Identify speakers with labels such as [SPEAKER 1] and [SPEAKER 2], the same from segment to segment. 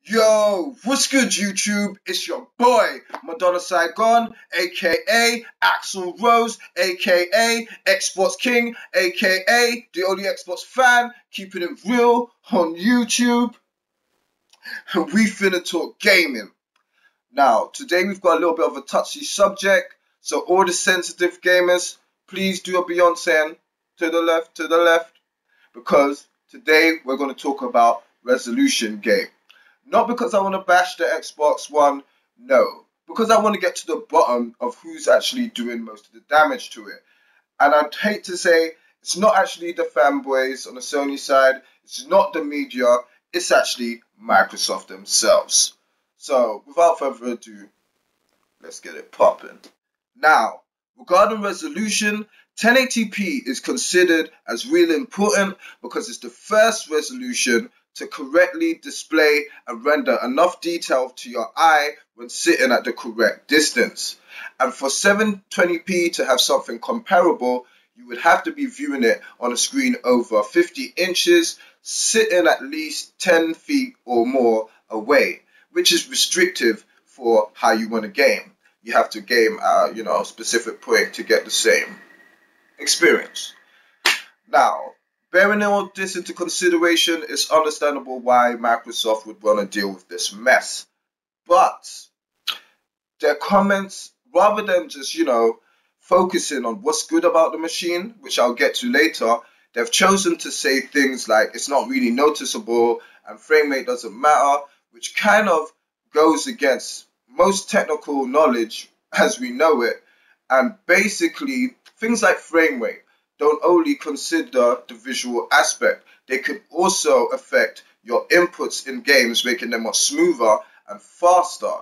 [SPEAKER 1] Yo, what's good YouTube? It's your boy, Madonna Saigon, aka Axel Rose, aka Xbox King, aka the only Xbox fan, keeping it real on YouTube. And we finna talk gaming. Now, today we've got a little bit of a touchy subject, so all the sensitive gamers, please do a Beyonce and to the left, because today we're going to talk about Resolutiongate. Not because I want to bash the Xbox One, no. Because I want to get to the bottom of who's actually doing most of the damage to it. And I'd hate to say it's not actually the fanboys on the Sony side, it's not the media, it's actually Microsoft themselves. So, without further ado, let's get it popping. Now, regarding resolution, 1080p is considered as really important because it's the first resolution to correctly display and render enough detail to your eye when sitting at the correct distance. And for 720p to have something comparable, you would have to be viewing it on a screen over 50 inches, sitting at least 10 feet or more away, which is restrictive for how you want to game. You have to game at a specific point to get the same experience. Now, bearing all this into consideration, it's understandable why Microsoft would want to deal with this mess. But their comments, rather than just, focusing on what's good about the machine, which I'll get to later, they've chosen to say things like it's not really noticeable and frame rate doesn't matter, which kind of goes against most technical knowledge as we know it. And basically, things like frame rate don't only consider the visual aspect, they could also affect your inputs in games, making them much smoother and faster.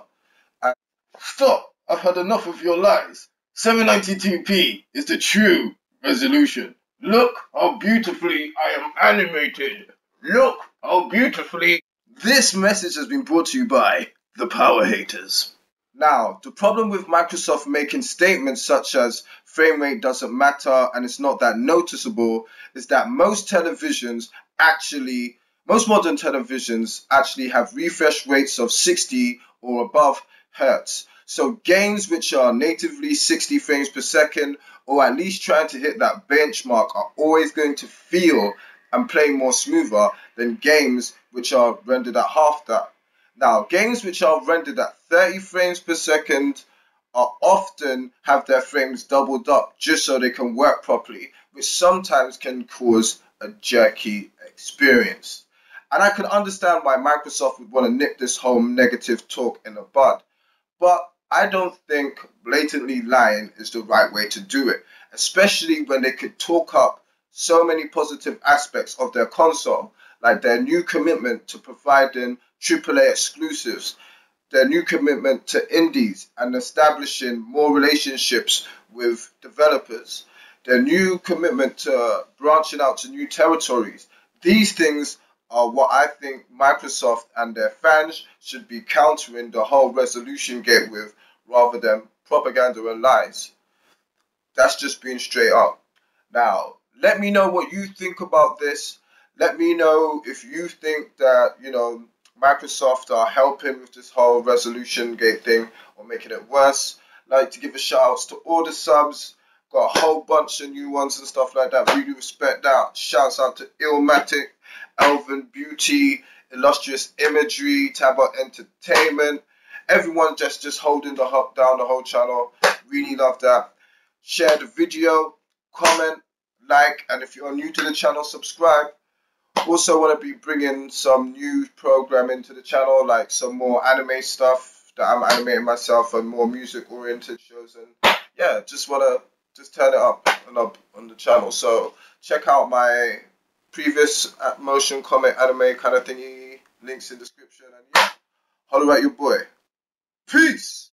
[SPEAKER 1] And stop! I've had enough of your lies. 792p is the true resolution. Look how beautifully I am animated. Look how beautifully. This message has been brought to you by the power haters. Now, the problem with Microsoft making statements such as frame rate doesn't matter and it's not that noticeable is that most modern televisions actually have refresh rates of 60 or above hertz. So games which are natively 60 frames per second or at least trying to hit that benchmark are always going to feel and play more smoother than games which are rendered at half that. Now, games which are rendered at 30 frames per second are often have their frames doubled up just so they can work properly, which sometimes can cause a jerky experience. And I can understand why Microsoft would want to nip this whole negative talk in the bud. But I don't think blatantly lying is the right way to do it, especially when they could talk up so many positive aspects of their console, like their new commitment to providing AAA exclusives, their new commitment to indies and establishing more relationships with developers, their new commitment to branching out to new territories. These things are what I think Microsoft and their fans should be countering the whole Resolutiongate with, rather than propaganda and lies. That's just being straight up. Now, let me know what you think about this. Let me know if you think that, Microsoft are helping with this whole Resolutiongate thing or making it worse. I'd like to give a shout out to all the subs. Got a whole bunch of new ones and stuff like that. Really respect that. Shouts out to Illmatic, Elvin Beauty, Illustrious Imagery, Tabot Entertainment. Everyone just holding down the whole channel. Really love that. Share the video, comment, like, and if you're new to the channel, subscribe. Also want to be bringing some new programming to the channel, like some more anime stuff that I'm animating myself and more music oriented shows, and yeah, just want to turn it up and up on the channel. So check out my previous motion comic anime kind of thingy, links in description, and yeah, holler at your boy. Peace!